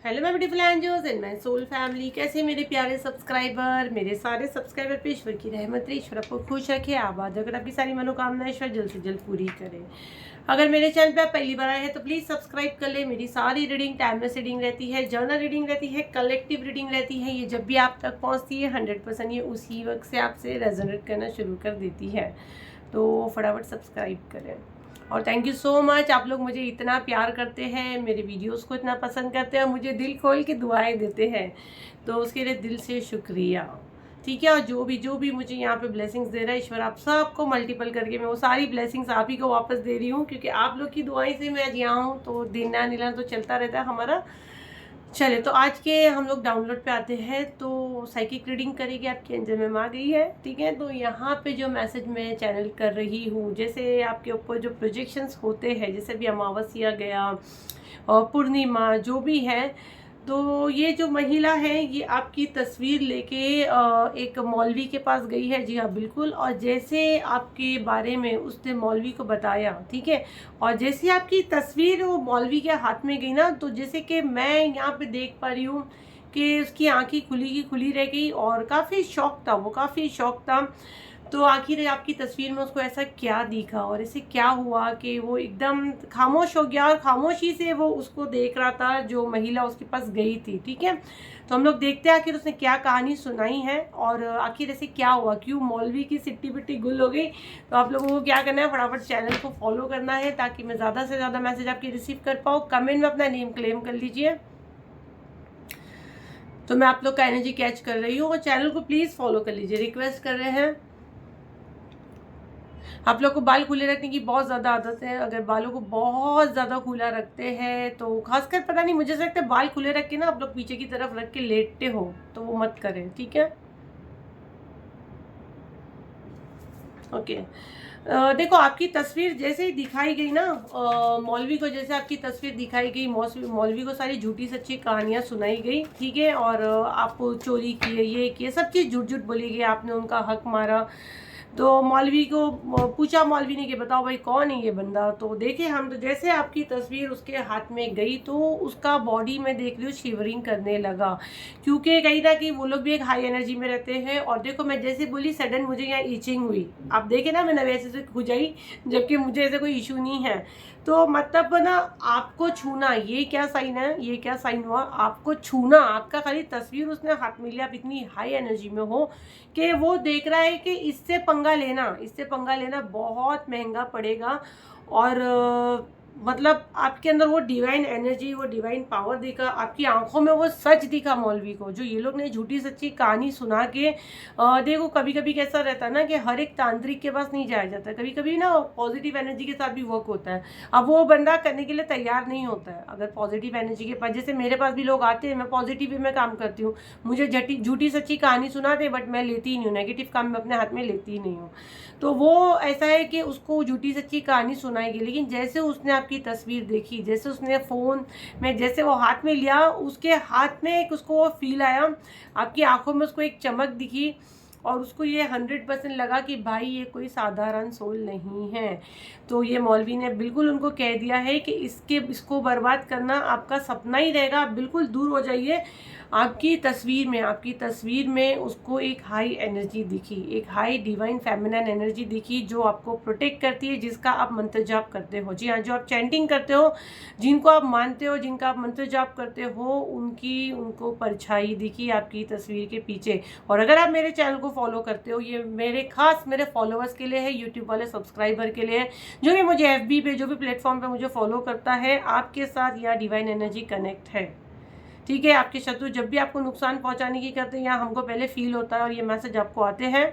Hello my beautiful angels and my soul family. कैसे मेरे प्यारे सब्सक्राइबर, मेरे सारे सब्सक्राइबर पे ईश्वर की रहमत रही, ईश्वर आपको खुश रखे, आबाद अगर आपकी सारी मनोकामनाएं ईश्वर जल्द से जल्द पूरी करे। अगर मेरे चैनल पे आप पहली बार आए हैं तो प्लीज़ सब्सक्राइब कर ले। मेरी सारी रीडिंग टाइमलेस रीडिंग रहती है, जर्नल रीडिंग रहती है, कलेक्टिव रीडिंग रहती है। ये जब भी आप तक पहुँचती है 100% ये उसी वक्त से आपसे रेजोनेट करना शुरू कर देती है। तो फटाफट सब्सक्राइब करें। और थैंक यू सो मच, आप लोग मुझे इतना प्यार करते हैं, मेरे वीडियोस को इतना पसंद करते हैं, मुझे दिल खोल के दुआएं देते हैं, तो उसके लिए दिल से शुक्रिया। ठीक है। और जो भी मुझे यहाँ पे ब्लेसिंग्स दे रहा है ईश्वर, आप सबको मल्टीपल करके मैं वो सारी ब्लेसिंग्स आप ही को वापस दे रही हूँ, क्योंकि आप लोग की दुआएं से मैं आज यहाँ हूँ। तो देना नीला तो चलता रहता है हमारा। चलिए, तो आज के हम लोग डाउनलोड पे आते हैं। तो साइकिक रीडिंग करेगी आपकी एंजल मैम आ गई है। ठीक है। तो यहाँ पे जो मैसेज मैं चैनल कर रही हूँ, जैसे आपके ऊपर जो प्रोजेक्शंस होते हैं, जैसे भी अमावस्या गया और पूर्णिमा जो भी है, तो ये जो महिला है ये आपकी तस्वीर लेके एक मौलवी के पास गई है। जी हाँ, बिल्कुल। और जैसे आपके बारे में उसने मौलवी को बताया, ठीक है, और जैसे आपकी तस्वीर वो मौलवी के हाथ में गई ना, तो जैसे कि मैं यहाँ पे देख पा रही हूँ कि उसकी आंखें खुली की खुली रह गई और काफ़ी शौक था, वो काफ़ी शौक था। तो आखिर आपकी तस्वीर में उसको ऐसा क्या दिखा और ऐसे क्या हुआ कि वो एकदम खामोश हो गया और खामोशी से वो उसको देख रहा था, जो महिला उसके पास गई थी। ठीक है। तो हम लोग देखते हैं आखिर उसने क्या कहानी सुनाई है और आखिर ऐसे क्या हुआ, क्यों मौलवी की सिट्टी बिट्टी गुल हो गई। तो आप लोगों को क्या करना है, फटाफट चैनल को फॉलो करना है ताकि मैं ज़्यादा से ज़्यादा मैसेज आपकी रिसीव कर पाऊँ। कमेंट में अपना नेम क्लेम कर लीजिए, तो मैं आप लोग का एनर्जी कैच कर रही हूँ। और चैनल को प्लीज़ फॉलो कर लीजिए, रिक्वेस्ट कर रहे हैं। आप लोग को बाल खुले रखने की बहुत ज़्यादा आदत है। अगर बालों को बहुत ज़्यादा खुला रखते हैं तो खासकर पता नहीं, मुझे लगता है बाल खुले रख के ना आप लोग पीछे की तरफ रख के लेटते हो, तो वो मत करें। ठीक है। ओके। देखो, आपकी तस्वीर जैसे ही दिखाई गई ना, मौलवी को जैसे आपकी तस्वीर दिखाई गई, मौलवी को सारी झूठी सच्ची कहानियां सुनाई गई। ठीक है। और आप चोरी किए, ये किए, सब चीज़ झूठ झूठ बोली गई, आपने उनका हक मारा। तो मौलवी को पूछा मौलवी ने कि बताओ भाई कौन है ये बंदा। तो देखे हम, तो जैसे आपकी तस्वीर उसके हाथ में गई तो उसका बॉडी में देख रही हूँ शिवरिंग करने लगा, क्योंकि कहीं ना कहीं वो लोग भी एक हाई एनर्जी में रहते हैं। और देखो, मैं जैसे बोली सडन मुझे यहाँ ईचिंग हुई, आप देखे ना, मैंने वैसे से खुजाई, जबकि मुझे ऐसे कोई इशू नहीं है। तो मतलब ना, आपको छूना, ये क्या साइन है, ये क्या साइन हुआ, आपको छूना, आपका खाली तस्वीर उसने हाथ में लिया, आप इतनी हाई एनर्जी में हो कि वो देख रहा है कि इससे पंगा लेना बहुत महंगा पड़ेगा। और मतलब आपके अंदर वो डिवाइन एनर्जी, वो डिवाइन पावर दिखा, आपकी आंखों में वो सच दिखा मौलवी को, जो ये लोग ने झूठी सच्ची कहानी सुना के। देखो, कभी कभी कैसा रहता है ना कि हर एक तांत्रिक के पास नहीं जाया जाता, कभी कभी ना पॉजिटिव एनर्जी के साथ भी वर्क होता है। अब वो बंदा करने के लिए तैयार नहीं होता है। अगर पॉजिटिव एनर्जी के पास, जैसे मेरे पास भी लोग आते हैं, मैं पॉजिटिव वे में काम करती हूँ, मुझे झूठी सच्ची कहानी सुनाते, बट मैं लेती ही नहीं हूँ, नेगेटिव काम मैं अपने हाथ में लेती ही नहीं हूँ। तो वो ऐसा है कि उसको झूठी सच्ची कहानी सुनाएगी, लेकिन जैसे उसने आपकी तस्वीर देखी, जैसे उसने फ़ोन में जैसे वो हाथ में लिया, उसके हाथ में एक उसको वो फील आया, आपकी आंखों में उसको एक चमक दिखी, और उसको ये 100% लगा कि भाई ये कोई साधारण सोल नहीं है। तो ये मौलवी ने बिल्कुल उनको कह दिया है कि इसको बर्बाद करना आपका सपना ही रहेगा, आप बिल्कुल दूर हो जाइए। आपकी तस्वीर में उसको एक हाई एनर्जी दिखी, एक हाई डिवाइन फेमिनिन एनर्जी दिखी, जो आपको प्रोटेक्ट करती है, जिसका आप मंत्र जाप करते हो। जी हाँ, जो आप चैंटिंग करते हो, जिनको आप मानते हो, जिनका आप मंत्र जाप करते हो, उनको परछाई दिखी आपकी तस्वीर के पीछे। और अगर आप मेरे चैनल को फॉलो करते हो, ये मेरे फॉलोअर्स के लिए है, यूट्यूब वाले सब्सक्राइबर के लिए है, जो भी मुझे FB पे, जो भी प्लेटफॉर्म पे मुझे फॉलो करता है, आपके साथ यह डिवाइन एनर्जी कनेक्ट है। ठीक है। आपके शत्रु जब भी आपको नुकसान पहुंचाने की करते हैं, यहाँ हमको पहले फील होता है और ये मैसेज आपको आते हैं।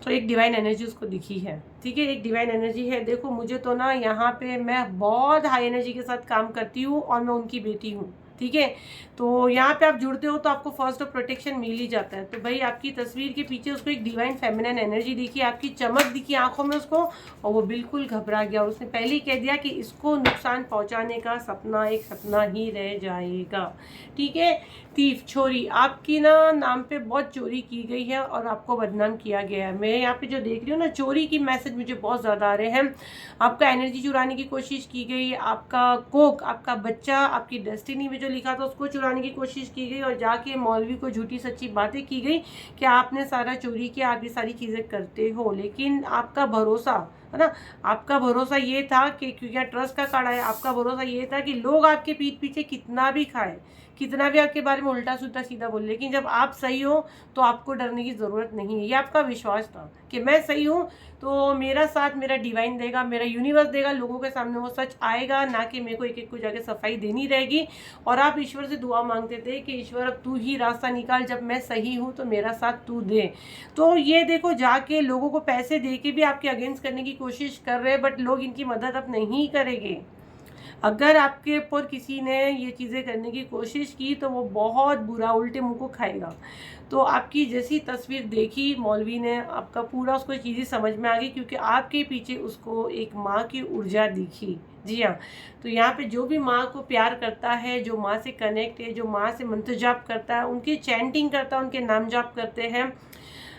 तो एक डिवाइन एनर्जी उसको दिखी है। ठीक है, एक डिवाइन एनर्जी है। देखो, मुझे तो ना यहाँ पे मैं बहुत हाई एनर्जी के साथ काम करती हूँ और मैं उनकी बेटी हूँ। ठीक है। तो यहाँ पे आप जुड़ते हो तो आपको फर्स्ट ऑफ प्रोटेक्शन मिल ही जाता है। तो भाई आपकी तस्वीर के पीछे उसको एक डिवाइन फेमिनिन एनर्जी दिखी, आपकी चमक दिखी आंखों में उसको, और वो बिल्कुल घबरा गया और उसने पहले ही कह दिया कि इसको नुकसान पहुंचाने का सपना एक सपना ही रह जाएगा। ठीक है। थीफ, चोरी, आपकी ना नाम पे बहुत चोरी की गई है और आपको बदनाम किया गया है। मैं यहाँ पे जो देख रही हूँ ना, चोरी की मैसेज मुझे बहुत ज़्यादा आ रहे हैं। आपका एनर्जी चुराने की कोशिश की गई, आपका कोक, आपका बच्चा, आपकी डेस्टिनी में जो लिखा था उसको चुराने की कोशिश की गई, और जाके मौलवी को झूठी सच्ची बातें की गई कि आपने सारा चोरी किया, आप ये सारी चीज़ें करते हो। लेकिन आपका भरोसा है ना, आपका भरोसा ये था कि क्योंकि ट्रस्ट का कार्ड है, आपका भरोसा ये था कि लोग आपके पीठ पीछे कितना भी खाए, कितना भी आपके बारे में उल्टा सुल्टा सीधा बोले, लेकिन जब आप सही हो तो आपको डरने की ज़रूरत नहीं है। ये आपका विश्वास था कि मैं सही हूँ तो मेरा साथ मेरा डिवाइन देगा, मेरा यूनिवर्स देगा, लोगों के सामने वो सच आएगा, ना कि मेरे को एक एक को जाके सफाई देनी रहेगी। और आप ईश्वर से दुआ मांगते थे कि ईश्वर अब तू ही रास्ता निकाल, जब मैं सही हूँ तो मेरा साथ तू दे। तो ये देखो, जाके लोगों को पैसे दे के भी आपके अगेंस्ट करने की कोशिश कर रहे हैं, बट लोग इनकी मदद अब नहीं करेंगे। अगर आपके ऊपर किसी ने ये चीज़ें करने की कोशिश की तो वो बहुत बुरा उल्टे मुंह को खाएगा। तो आपकी जैसी तस्वीर देखी मौलवी ने, आपका पूरा उसको चीज़ें समझ में आ गई, क्योंकि आपके पीछे उसको एक माँ की ऊर्जा दिखी। जी हाँ। तो यहाँ पे जो भी माँ को प्यार करता है, जो माँ से कनेक्ट है, जो माँ से मंत्र जाप करता है, उनकी चैंटिंग करता है, उनके नाम जाप करते हैं,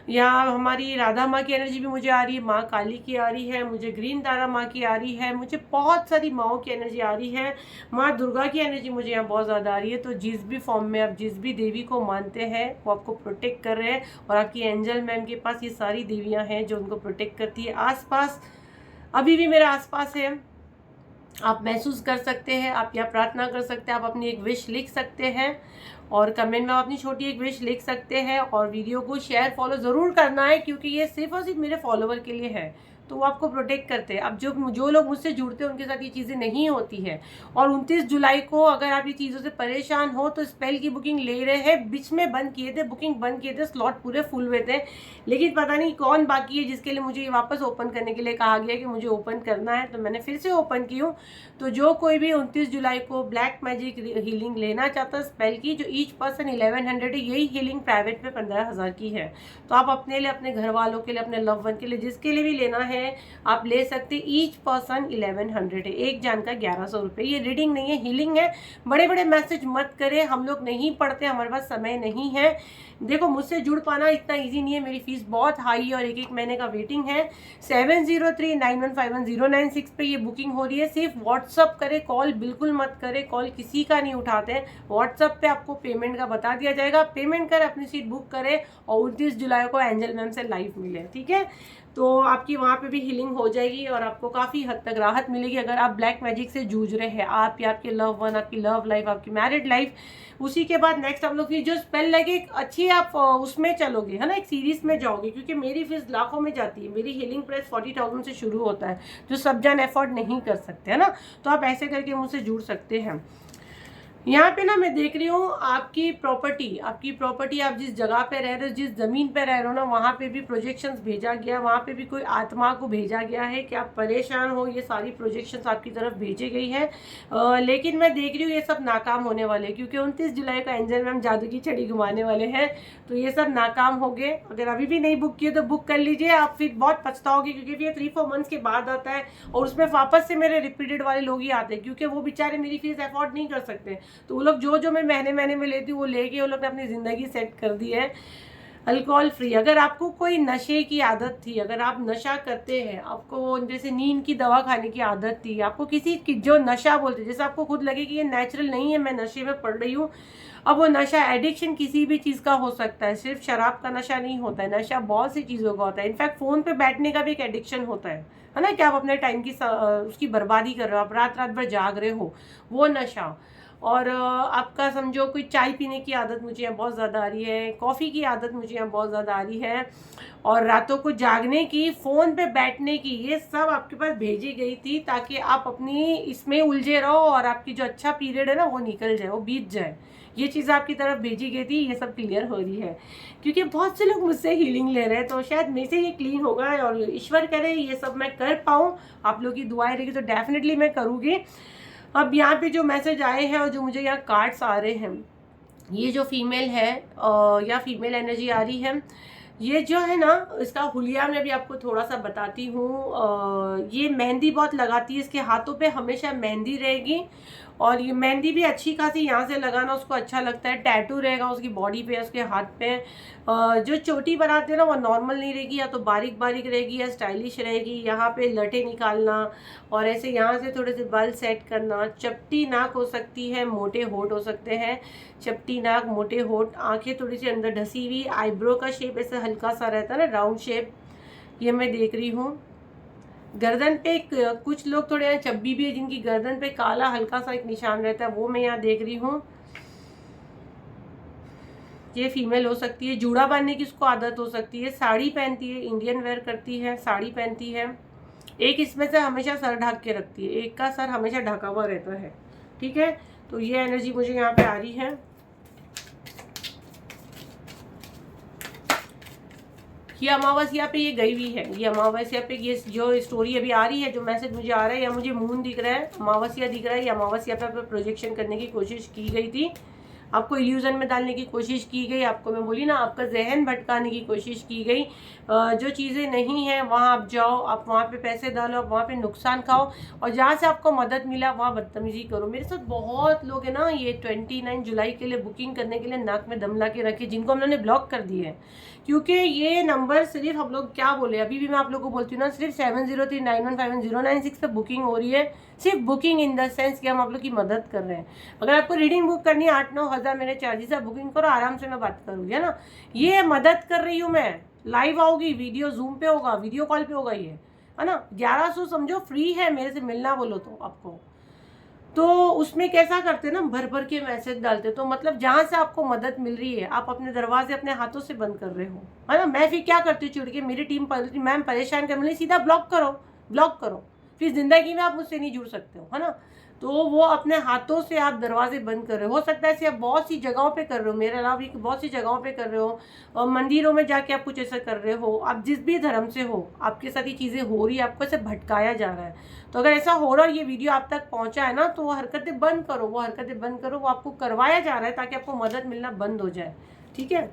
या हमारी राधा माँ की एनर्जी भी मुझे आ रही है, माँ काली की आ रही है, मुझे ग्रीन तारा माँ की आ रही है, मुझे बहुत सारी माँओं की एनर्जी आ रही है, माँ दुर्गा की एनर्जी मुझे यहाँ बहुत ज़्यादा आ रही है। तो जिस भी फॉर्म में आप जिस भी देवी को मानते हैं वो आपको प्रोटेक्ट कर रहे हैं, और आपकी एंजल मैम के पास ये सारी देवियाँ हैं जो उनको प्रोटेक्ट करती है। आसपास अभी भी मेरे आसपास है, आप महसूस कर सकते हैं, आप यहाँ प्रार्थना कर सकते हैं, आप अपनी एक विश लिख सकते हैं और कमेंट में आप अपनी छोटी एक विश लिख सकते हैं, और वीडियो को शेयर फॉलो ज़रूर करना है, क्योंकि ये सिर्फ और सिर्फ मेरे फॉलोवर के लिए है, तो वो आपको प्रोटेक्ट करते हैं। अब जो लोग मुझसे जुड़ते हैं उनके साथ ये चीज़ें नहीं होती है। और 29 जुलाई को अगर आप ये चीज़ों से परेशान हो तो स्पेल की बुकिंग ले रहे हैं, बीच में बंद किए थे, बुकिंग बंद किए थे, स्लॉट पूरे फुल हुए थे, लेकिन पता नहीं कौन बाकी है जिसके लिए मुझे ये वापस ओपन करने के लिए कहा गया कि मुझे ओपन करना है, तो मैंने फिर से ओपन की हूँ। तो जो कोई भी 29 जुलाई को ब्लैक मैजिक हीलिंग लेना चाहता है स्पेल की, जो ईच पर्सन 1100 है, यही हीलिंग प्राइवेट में 15,000 की है। तो आप अपने लिए, अपने घर वालों के लिए, अपने लव वन के लिए, जिसके लिए भी लेना है आप ले सकते। ईच पर्सन 1100 है, एक जान का 1100 रुपये। ये रीडिंग नहीं है, हीलिंग है। बड़े बड़े मैसेज मत करें, हम लोग नहीं पढ़ते, हमारे पास समय नहीं है। देखो, मुझसे जुड़ पाना इतना इजी नहीं है, मेरी फीस बहुत हाई है और एक एक महीने का वेटिंग है। 7039151096 पे ये बुकिंग हो रही है। सिर्फ व्हाट्सअप करे, कॉल बिल्कुल मत करे, कॉल किसी का नहीं उठाते हैं। व्हाट्सअप पे आपको पेमेंट का बता दिया जाएगा, पेमेंट कर अपनी सीट बुक करें और 29 जुलाई को एंजल मैम से लाइव मिले। ठीक है, तो आपकी वहाँ पे भी हीलिंग हो जाएगी और आपको काफ़ी हद तक राहत मिलेगी। अगर आप ब्लैक मैजिक से जूझ रहे हैं, आप या आपके लव वन, आपकी लव लाइफ, आपकी मैरिड लाइफ, उसी के बाद नेक्स्ट आप लोग की जो स्पेल लगे अच्छी, आप उसमें चलोगे, है ना, एक सीरीज में जाओगे, क्योंकि मेरी फीस लाखों में जाती है। मेरी हीलिंग प्राइस 40,000 से शुरू होता है, जो सब जन अफोर्ड नहीं कर सकते, है ना। तो आप ऐसे करके मुझसे जुड़ सकते हैं। यहाँ पे ना मैं देख रही हूँ आपकी प्रॉपर्टी आप जिस जगह पे रह रहे हो, जिस ज़मीन पे रह रहे हो ना, वहाँ पे भी प्रोजेक्शंस भेजा गया, वहाँ पे भी कोई आत्मा को भेजा गया है कि आप परेशान हो। ये सारी प्रोजेक्शंस आपकी तरफ भेजी गई है, लेकिन मैं देख रही हूँ ये सब नाकाम होने वाले, क्योंकि 29 जुलाई को एंजल मैम जादू की छड़ी घुमाने वाले हैं, तो ये सब नाकाम हो गए। अगर अभी भी नहीं बुक किए तो बुक कर लीजिए, आप फिर बहुत पछताओगे, क्योंकि ये 3-4 मंथ्स के बाद आता है और उसमें वापस से मेरे रिपीटेड वाले लोग ही आते हैं, क्योंकि वो बेचारे मेरी फीस अफोर्ड नहीं कर सकते। तो वो लोग जो मैं महीने में लेती हूँ वो लेके वो लोग ने अपनी ज़िंदगी सेट कर दी है। अल्कोहल फ्री, अगर आपको कोई नशे की आदत थी, अगर आप नशा करते हैं, आपको जैसे नींद की दवा खाने की आदत थी, आपको किसी की जो नशा बोलते, जैसे आपको खुद लगे कि ये नेचुरल नहीं है, मैं नशे में पड़ रही हूँ, अब वो नशा एडिक्शन किसी भी चीज़ का हो सकता है, सिर्फ शराब का नशा नहीं होता है, नशा बहुत सी चीज़ों का होता है। इनफैक्ट फ़ोन पे बैठने का भी एक एडिक्शन होता है ना, कि आप अपने टाइम की उसकी बर्बादी कर रहे हो, आप रात भर जाग रहे हो, वो नशा। और आपका समझो कोई चाय पीने की आदत मुझे यहाँ बहुत ज़्यादा आ रही है, कॉफ़ी की आदत मुझे यहाँ बहुत ज़्यादा आ रही है, और रातों को जागने की, फ़ोन पे बैठने की, ये सब आपके पास भेजी गई थी ताकि आप अपनी इसमें उलझे रहो और आपकी जो अच्छा पीरियड है ना वो निकल जाए, वो बीत जाए। ये चीज़ आपकी तरफ भेजी गई थी, ये सब क्लियर हो रही है, क्योंकि बहुत से लोग मुझसे हीलिंग ले रहे हैं, तो शायद मेरे से ये क्लीन होगा और ईश्वर करे ये सब मैं कर पाऊँ। आप लोग की दुआएं रहेगी तो डेफिनेटली मैं करूँगी। अब यहाँ पे जो मैसेज आए हैं और जो मुझे यहाँ कार्ड्स आ रहे हैं, ये जो फीमेल है या फीमेल एनर्जी आ रही है, ये जो है ना, इसका हुलिया मैं भी आपको थोड़ा सा बताती हूँ। ये मेहंदी बहुत लगाती है, इसके हाथों पे हमेशा मेहंदी रहेगी, और ये मेहंदी भी अच्छी खासी यहाँ से लगाना उसको अच्छा लगता है। टैटू रहेगा उसकी बॉडी पे, उसके हाथ पे। जो चोटी बनाते हैं ना वो नॉर्मल नहीं रहेगी, या तो बारीक बारीक रहेगी या स्टाइलिश रहेगी। यहाँ पे लटे निकालना और ऐसे यहाँ से थोड़े से बाल सेट करना। चपटी नाक हो सकती है, मोटे होठ हो सकते हैं। चपटी नाक, मोटे होठ, आंखें थोड़ी सी अंदर ढसी हुई, आईब्रो का शेप ऐसे हल्का सा रहता है ना, राउंड शेप, ये मैं देख रही हूँ। गर्दन पे कुछ लोग थोड़े यहाँ चब्बी भी है, जिनकी गर्दन पे काला हल्का सा एक निशान रहता है, वो मैं यहाँ देख रही हूँ। ये फीमेल हो सकती है। जूड़ा बांधने की उसको आदत हो सकती है। साड़ी पहनती है, इंडियन वेयर करती है, साड़ी पहनती है। एक इसमें से हमेशा सर ढक के रखती है, एक का सर हमेशा ढका हुआ रहता है। ठीक है, तो ये एनर्जी मुझे यहाँ पे आ रही है। ये अमावस्या पे ये गई हुई है, ये अमावस्या पे ये जो स्टोरी अभी आ रही है, जो मैसेज मुझे आ रहा है, या मुझे मून दिख रहा है, अमावस्या दिख रहा है, या अमावस्या पे प्रोजेक्शन करने की कोशिश की गई थी, आपको इल्यूजन में डालने की कोशिश की गई। आपको मैं बोली ना, आपका जहन भटकाने की कोशिश की गई। जो चीज़ें नहीं हैं वहाँ आप जाओ, आप वहाँ पे पैसे डालो, आप वहाँ पे नुकसान खाओ, और जहाँ से आपको मदद मिला वहाँ बदतमीजी करो। मेरे साथ बहुत लोग हैं ना, ये 29 जुलाई के लिए बुकिंग करने के लिए नाक में दम ला के रखे, जिनको हम लोगों ने ब्लॉक कर दिए है। क्योंकि ये नंबर सिर्फ हम लोग क्या बोले, अभी भी मैं आप लोगों को बोलती हूँ ना, सिर्फ 7039151096 पे बुकिंग हो रही है। सिर्फ बुकिंग इन द सेंस कि हम आप लोग की मदद कर रहे हैं। अगर आपको रीडिंग बुक करनी है 8-9 हज़ार मेरे चार्जेस, आप बुकिंग करो, आराम से मैं बात करूँगी, है ना। ये मदद कर रही हूँ मैं, लाइव आऊँगी, वीडियो जूम पे होगा, वीडियो कॉल पे होगा, ये है ना। 1100 समझो फ्री है मेरे से मिलना बोलो तो आपको। तो उसमें कैसा करते हैं ना, भर भर के मैसेज डालते, तो मतलब जहाँ से आपको मदद मिल रही है आप अपने दरवाजे अपने हाथों से बंद कर रहे हो, है ना। मैं फिर क्या करती हूँ, चिड़ के मेरी टीम मैम परेशान कर, मतलब सीधा ब्लॉक करो, ब्लॉक करो, फिर जिंदगी में आप मुझसे नहीं जुड़ सकते हो, है ना। तो वो अपने हाथों से आप दरवाजे बंद कर रहे हो सकता है ऐसे आप बहुत सी जगहों पे कर रहे हो, मेरे अलावा भी बहुत सी जगहों पे कर रहे हो, और मंदिरों में जाके आप कुछ ऐसा कर रहे हो, आप जिस भी धर्म से हो आपके साथ ये चीज़ें हो रही है, आपको ऐसे भटकाया जा रहा है। तो अगर ऐसा हो रहा है, ये वीडियो आप तक पहुंचा है ना, तो वो हरकतें बंद करो, वो हरकतें बंद करो, वो आपको करवाया जा रहा है ताकि आपको मदद मिलना बंद हो जाए। ठीक है,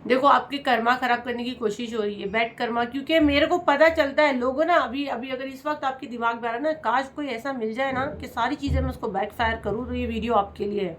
देखो आपके कर्मा खराब करने की कोशिश हो रही है, बैड कर्मा, क्योंकि मेरे को पता चलता है लोगों ना, अभी अभी अगर इस वक्त आपके दिमाग में आ रहा है ना, काश कोई ऐसा मिल जाए ना कि सारी चीज़ें मैं उसको बैकफायर करूँ, तो ये वीडियो आपके लिए है।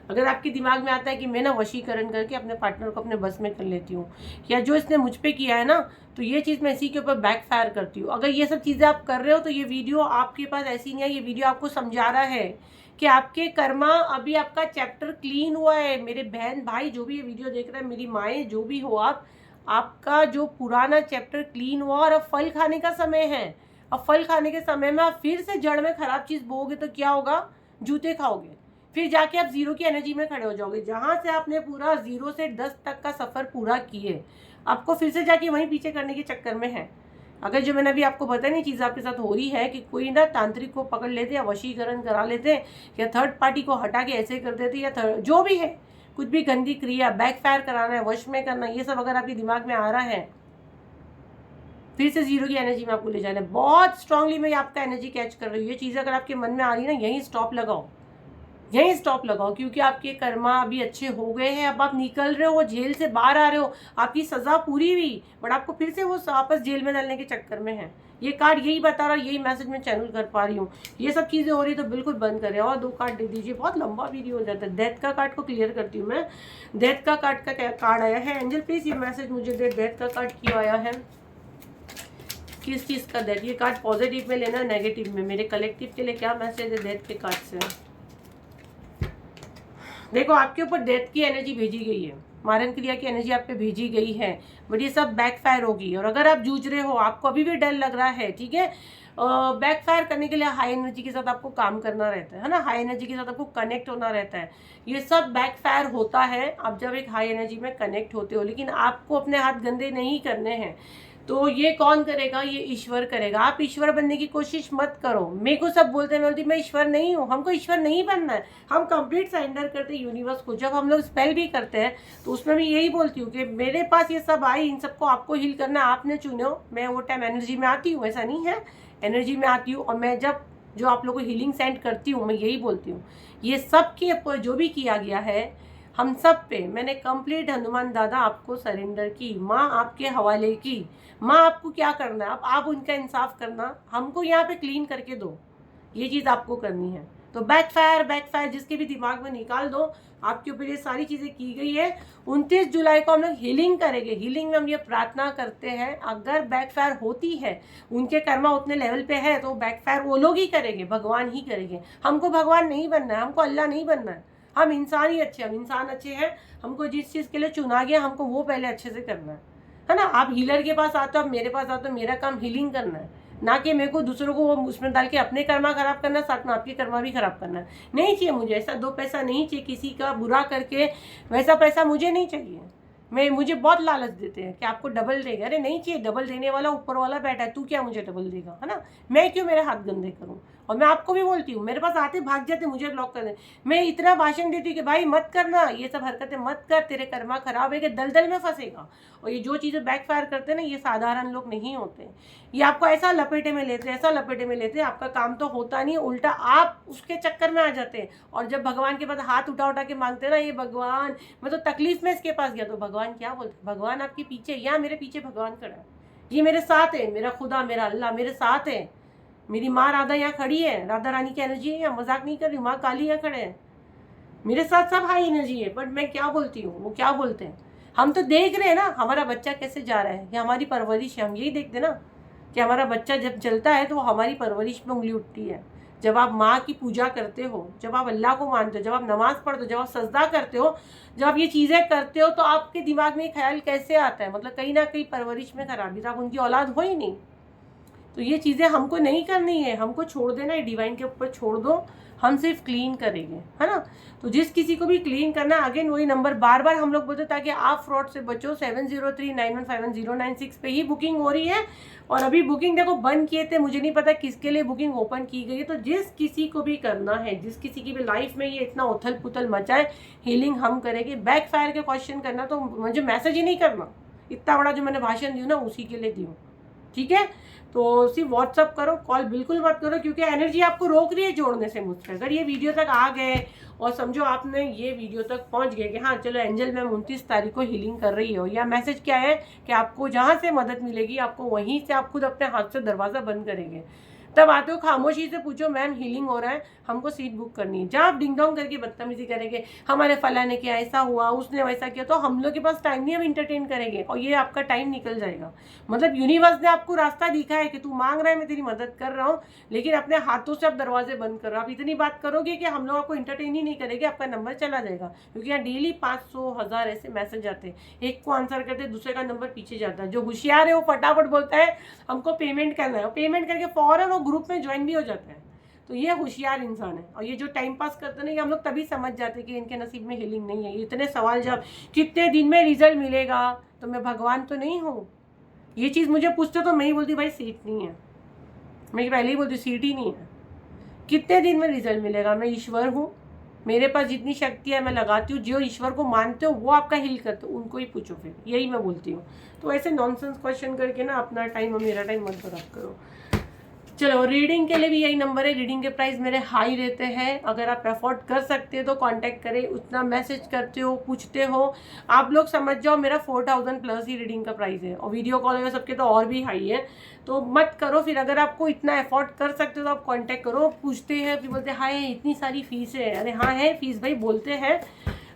अगर आपके दिमाग में आता है कि मैं ना वशीकरण करके अपने पार्टनर को अपने बस में कर लेती हूँ, या जो इसने मुझ पे किया है ना, तो ये चीज़ मैं इसी के ऊपर बैकफायर करती हूँ, अगर ये सब चीज़ें आप कर रहे हो, तो ये वीडियो आपके पास ऐसी नहीं है, ये वीडियो आपको समझा रहा है कि आपके कर्मा, अभी आपका चैप्टर क्लीन हुआ है। मेरे बहन भाई जो भी ये वीडियो देख रहे हैं, मेरी माएँ जो भी हो आप, आपका जो पुराना चैप्टर क्लीन हुआ और अब फल खाने का समय है। अब फल खाने के समय में आप फिर से जड़ में खराब चीज़ बोओगे तो क्या होगा, जूते खाओगे, फिर जाके आप जीरो की एनर्जी में खड़े हो जाओगे। जहाँ से आपने पूरा 0 से 10 तक का सफ़र पूरा किए, आपको फिर से जाके वहीं पीछे करने के चक्कर में है। अगर जो मैंने अभी आपको बताया नहीं चीज़ आपके साथ हो रही है कि कोई ना तांत्रिक को पकड़ लेते या वशीकरण करा लेते, या थर्ड पार्टी को हटा के ऐसे कर देते, या जो भी है, कुछ भी गंदी क्रिया, बैकफायर कराना है, वश में करना, ये सब अगर आपके दिमाग में आ रहा है, फिर से जीरो की एनर्जी में आपको ले जाना है। बहुत स्ट्रांगली मैं आपका एनर्जी कैच कर रही हूँ। ये चीज़ अगर आपके मन में आ रही है ना, यहीं स्टॉप लगाओ, यहीं स्टॉप लगाओ, क्योंकि आपके कर्मा अभी अच्छे हो गए हैं। अब आप निकल रहे हो, वो जेल से बाहर आ रहे हो, आपकी सज़ा पूरी हुई, बट आपको फिर से वो वापस जेल में डालने के चक्कर में है। ये कार्ड यही बता रहा, यही मैसेज मैं चैनल कर पा रही हूँ। ये सब चीज़ें हो रही तो बिल्कुल बंद करें। और 2 कार्ड दे दीजिए, बहुत लंबा वीडियो हो जाता है। डेथ का कार्ड को क्लियर करती हूँ मैं। डेथ का कार्ड का क्या कार्ड आया है, एंजल प्लीज ये मैसेज मुझे दे, डेथ का कार्ड क्यों आया है, किस चीज़ का डेथ। ये कार्ड पॉजिटिव में लेना, नेगेटिव में, मेरे कलेक्टिव के लिए क्या मैसेज है डेथ के कार्ड से। देखो आपके ऊपर डेथ की एनर्जी भेजी गई है, मारण क्रिया की एनर्जी आप पे भेजी गई है, बट ये सब बैकफायर होगी। और अगर आप जूझ रहे हो, आपको अभी भी डर लग रहा है, ठीक है, बैकफायर करने के लिए हाई एनर्जी के साथ आपको काम करना रहता है ना, हाई एनर्जी के साथ आपको कनेक्ट होना रहता है। ये सब बैकफायर होता है आप जब एक हाई एनर्जी में कनेक्ट होते हो, लेकिन आपको अपने हाथ गंदे नहीं करने हैं। तो ये कौन करेगा, ये ईश्वर करेगा। आप ईश्वर बनने की कोशिश मत करो। मेरे को सब बोलते हैं, मैं बोलती मैं ईश्वर नहीं हूँ। हमको ईश्वर नहीं बनना है, हम कंप्लीट सरेंडर करते हैं यूनिवर्स को। जब हम लोग स्पेल भी करते हैं तो उसमें भी यही बोलती हूँ कि मेरे पास ये सब आई, इन सबको आपको हील करना, आपने चुने हो। मैं वो टाइम एनर्जी में आती हूँ, ऐसा नहीं है, एनर्जी में आती हूँ। और मैं जब जो आप लोगों को हीलिंग सेंड करती हूँ, मैं यही बोलती हूँ, ये सब के ऊपर जो भी किया गया है, हम सब पे मैंने कंप्लीट हनुमान दादा आपको सरेंडर की, माँ आपके हवाले की। माँ आपको क्या करना है, आप उनका इंसाफ करना, हमको यहाँ पे क्लीन करके दो, ये चीज़ आपको करनी है। तो बैकफायर जिसके भी दिमाग में निकाल दो, आपके ऊपर ये सारी चीज़ें की गई है। 29 जुलाई को हम लोग हीलिंग करेंगे। हीलिंग में हम ये प्रार्थना करते हैं, अगर बैकफायर होती है, उनके कर्मा उतने लेवल पे है, तो बैकफायर वो लोग ही करेंगे, भगवान ही करेंगे। हमको भगवान नहीं बनना है, हमको अल्लाह नहीं बनना है, हम इंसान ही अच्छे, हम इंसान अच्छे हैं। हमको जिस चीज़ के लिए चुना गया, हमको वो पहले अच्छे से करना है ना। आप हीलर के पास आते हो, आप मेरे पास आते हो, मेरा काम हीलिंग करना है, ना कि मेरे को दूसरों को वो उसमें डाल के अपने कर्मा खराब करना, साथ में आपके कर्मा भी खराब करना। नहीं चाहिए मुझे ऐसा, दो पैसा नहीं चाहिए किसी का बुरा करके, वैसा पैसा मुझे नहीं चाहिए। मुझे बहुत लालच देते हैं कि आपको डबल देगा, अरे नहीं चाहिए, डबल देने वाला ऊपर वाला बैठा है, तू क्या मुझे डबल देगा, है ना। मैं क्यों मेरे हाथ गंदे करूँ। और मैं आपको भी बोलती हूँ, मेरे पास आते भाग जाते, मुझे ब्लॉक कर दे। मैं इतना भाषण देती हूँ कि भाई मत करना, ये सब हरकतें मत कर, तेरे कर्मा खराब है कि दलदल में फंसेगा। और ये जो चीज़ें बैकफायर करते हैं ना, ये साधारण लोग नहीं होते, ये आपको ऐसा लपेटे में लेते हैं, ऐसा लपेटे में लेते हैं, आपका काम तो होता नहीं, उल्टा आप उसके चक्कर में आ जाते हैं। और जब भगवान के पास हाथ उठा के मांगते हैं ना, ये भगवान मैं तो तकलीफ में इसके पास गया, तो भगवान क्या बोलते, भगवान आपके पीछे, या मेरे पीछे भगवान खड़ा है, ये मेरे साथ है, मेरा खुदा मेरा अल्लाह मेरे साथ है। मेरी माँ राधा यहाँ खड़ी है, राधा रानी की एनर्जी है, मजाक नहीं कर रही, माँ काली यहाँ खड़े हैं, मेरे साथ सब हाई एनर्जी है। बट मैं क्या बोलती हूँ, वो क्या बोलते हैं, हम तो देख रहे हैं ना हमारा बच्चा कैसे जा रहा है, ये हमारी परवरिश है, हम यही देखते ना कि हमारा बच्चा जब चलता है तो वो हमारी परवरिश में उंगली उठती है। जब आप माँ की पूजा करते हो, जब आप अल्लाह को मानते हो, जब आप नमाज पढ़ते हो, जब आप सजदा करते हो, जब आप ये चीज़ें करते हो, तो आपके दिमाग में ये ख्याल कैसे आता है, मतलब कहीं ना कहीं परवरिश में खराबी, तो आप उनकी औलाद हो ही नहीं। तो ये चीज़ें हमको नहीं करनी है, हमको छोड़ देना है, डिवाइन के ऊपर छोड़ दो, हम सिर्फ क्लीन करेंगे, है ना। तो जिस किसी को भी क्लीन करना, अगेन वही नंबर बार बार हम लोग बोलते ताकि आप फ्रॉड से बचो। 7039151096 पे ही बुकिंग हो रही है। और अभी बुकिंग देखो बंद किए थे, मुझे नहीं पता किसके लिए बुकिंग ओपन की गई है। तो जिस किसी को भी करना है, जिस किसी की भी लाइफ में ये इतना उथल पुथल मचाए, हीलिंग हम करेंगे। बैक फायर के क्वेश्चन करना तो मुझे मैसेज ही नहीं करना, इतना बड़ा जो मैंने भाषण दिया ना उसी के लिए दिया, ठीक है। तो सिर्फ व्हाट्सअप करो, कॉल बिल्कुल मत करो, क्योंकि एनर्जी आपको रोक रही है जोड़ने से मुझसे। अगर ये वीडियो तक आ गए और समझो आपने ये वीडियो तक पहुंच गए कि हाँ चलो एंजल मैम 29 तारीख को हीलिंग कर रही हो, या मैसेज क्या है कि आपको जहाँ से मदद मिलेगी आपको वहीं से आप खुद अपने हाथ से दरवाज़ा बंद करेंगे। तब आते हो खामोशी से पूछो मैम हीलिंग हो रहा है, हमको सीट बुक करनी है। जहाँ आप डिंग डोंग करके बदतमीजी करेंगे, हमारे फलाने किया ऐसा हुआ, उसने वैसा किया, तो हम लोग के पास टाइम नहीं, हम इंटरटेन करेंगे और ये आपका टाइम निकल जाएगा। मतलब यूनिवर्स ने आपको रास्ता दिखा है कि तू मांग रहा है, मैं तेरी मदद कर रहा हूँ, लेकिन अपने हाथों से आप दरवाजे बंद कर रहे हो। आप इतनी बात करोगे कि हम लोग आपको इंटरटेन ही नहीं करेंगे, आपका नंबर चला जाएगा। क्योंकि यहाँ डेली 500-1000 ऐसे मैसेज आते हैं, एक को आंसर करते दूसरे का नंबर पीछे जाता है। जो होशियार है वो फटाफट बोलता है हमको पेमेंट करना है, पेमेंट करके फौरन वो ग्रुप में ज्वाइन भी हो जाता है। तो ये होशियार इंसान है। और ये जो टाइम पास करते हैं, ये हम लोग तभी समझ जाते हैं कि इनके नसीब में हीलिंग नहीं है। ये इतने सवाल जब कितने दिन में रिजल्ट मिलेगा, तो मैं भगवान तो नहीं हूँ। ये चीज़ मुझे पूछते तो मैं ही बोलती भाई सीट नहीं है, मैं पहले ही बोलती सीट ही नहीं है। कितने दिन में रिजल्ट मिलेगा, मैं ईश्वर हूँ, मेरे पास जितनी शक्ति है मैं लगाती हूँ। जो ईश्वर को मानते हो वो आपका हील करते हो, उनको ही पूछो, फिर यही मैं बोलती हूँ। तो ऐसे नॉनसेंस क्वेश्चन करके ना अपना टाइम और मेरा टाइम मत खराब करो। चलो रीडिंग के लिए भी यही नंबर है। रीडिंग के प्राइस मेरे हाई रहते हैं, अगर आप अफोर्ड कर सकते हो तो कांटेक्ट करें। उतना मैसेज करते हो, पूछते हो, आप लोग समझ जाओ मेरा 4000 प्लस ही रीडिंग का प्राइस है। और वीडियो कॉल में सबके तो और भी हाई है, तो मत करो फिर। अगर आपको इतना अफोर्ड कर सकते हो तो आप कांटेक्ट करो। पूछते हैं फिर बोलते हैं हाँ इतनी सारी फीस है, अरे हाँ है फीस भाई, बोलते हैं।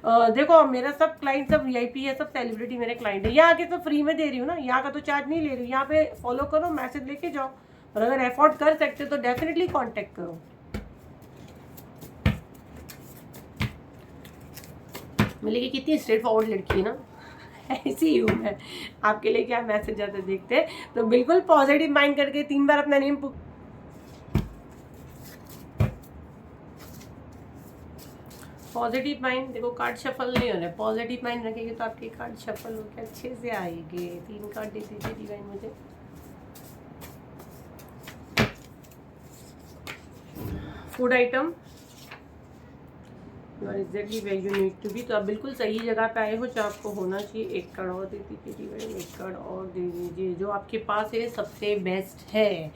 देखो मेरा सब क्लाइंट सब वीआईपी है, सब सेलिब्रिटी मेरे क्लाइंट है। यहाँ के तो फ्री में दे रही हूँ ना, यहाँ का तो चार्ज नहीं ले रही हूँ। यहाँ पे फॉलो करो, मैसेज लेके जाओ, और अगर अफोर्ड कर सकते हो तो डेफिनेटली कांटेक्ट करो। मिलेगी कितनी स्ट्रेट फॉरवर्ड लड़की है ना, ऐसी ही हूँ मैं। आपके लिए क्या मैसेज आते देखते हैं, तो बिल्कुल पॉजिटिव माइंड करके 3 बार अपना नेम पॉजिटिव माइंड। देखो कार्ड शफल नहीं हो रहा है, पॉजिटिव माइंड रखेंगे तो आपके कार्ड शफल होकर अच्छे से आएंगे। 3 कार्ड दे दीजिए डिवाइन मुझे। Food item, you are exactly where you need to be. तो आप बिल्कुल सही जगह पे आए हो जहाँ आपको होना चाहिए। 1 कार्ड और दे दीजिए डिवाइन, 1 कार्ड और दे दीजिए। जो आपके पास है सबसे बेस्ट है।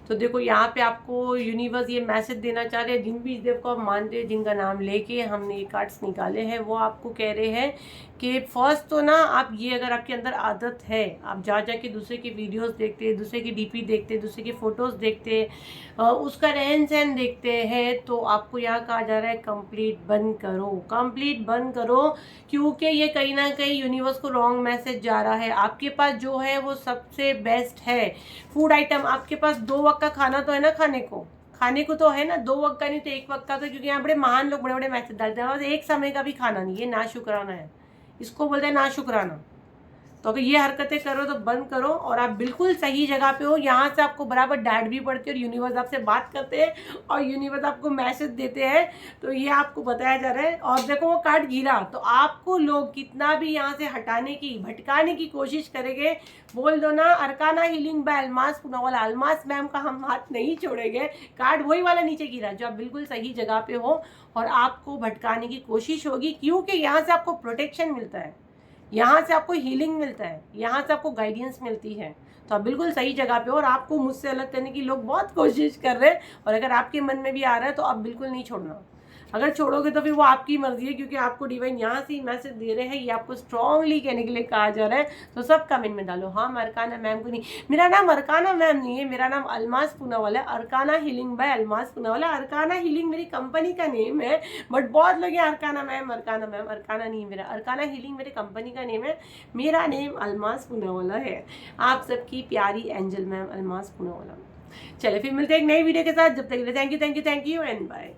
तो देखो यहाँ पे आपको यूनिवर्स ये मैसेज देना चाह रहे हैं, जिन भी इस देव को आप मानते हैं, जिनका नाम लेके हमने ये कार्ड्स निकाले हैं, वो आपको कह रहे हैं कि फर्स्ट तो ना आप ये, अगर आपके अंदर आदत है, आप जा के दूसरे की वीडियोस देखते हैं, दूसरे की डीपी देखते हैं, दूसरे की फ़ोटोज़ देखते हैं, उसका रहन सहन देखते हैं, तो आपको यहाँ कहा जा रहा है कंप्लीट बंद करो, कंप्लीट बंद करो, क्योंकि ये कहीं ना कहीं यूनिवर्स को रॉन्ग मैसेज जा रहा है। आपके पास जो है वो सबसे बेस्ट है फूड आइटम, आपके पास 2 वक्त का खाना तो है ना, खाने को तो है ना, 2 वक्त का नहीं तो 1 वक्त का, तो क्योंकि यहाँ बड़े महान लोग बड़े बड़े मैसेज डालते हैं, एक समय का भी खाना नहीं, ये ना शुक्राना है, इसको बोलते हैं ना शुक्राना। तो अगर ये हरकतें करो तो बंद करो, और आप बिल्कुल सही जगह पे हो। यहाँ से आपको बराबर डांट भी पड़ती है, और यूनिवर्स आपसे बात करते हैं और यूनिवर्स आपको मैसेज देते हैं, तो ये आपको बताया जा रहा है। और देखो वो कार्ड गिरा, तो आपको लोग कितना भी यहाँ से हटाने की, भटकाने की कोशिश करेंगे, बोल दो ना Arcana Healing by Almas Poonawala, Almas ma'am का हम हाथ नहीं छोड़ेंगे। कार्ड वही वाला नीचे गिरा जो आप बिल्कुल सही जगह पे हो, और आपको भटकाने की कोशिश होगी, क्योंकि यहाँ से आपको प्रोटेक्शन मिलता है, यहाँ से आपको हीलिंग मिलता है, यहाँ से आपको गाइडेंस मिलती है, तो आप बिल्कुल सही जगह पे हो। और आपको मुझसे अलग करने की लोग बहुत कोशिश कर रहे हैं, और अगर आपके मन में भी आ रहा है तो आप बिल्कुल नहीं छोड़ना। अगर छोड़ोगे तो फिर वो आपकी मर्जी है, क्योंकि आपको डिवाइन यहाँ से मैसेज दे रहे हैं, ये आपको स्ट्रांगली कहने के लिए कहा जा रहा है। तो सब कमेंट में डालो हाँ मैं अरकाना मैम को नहीं, मेरा नाम अरकाना मैम नहीं है, मेरा नाम Almas Poonawala, Arcana Healing by Almas Poonawala. Arcana Healing मेरी कंपनी का नेम है, बट बहुत लोग हैं Arcana ma'am, Arcana ma'am, Arcana नहीं है मेरा, अरकाना हीलिंग मेरे कंपनी का नेम है, मेरा नेम अलमास पूनावाला है। आप सबकी प्यारी एंजल मैम अलमास पूनावाला। चले फिर मिलते हैं एक नई वीडियो के साथ, जब तक के लिए थैंक यू एंड बाय।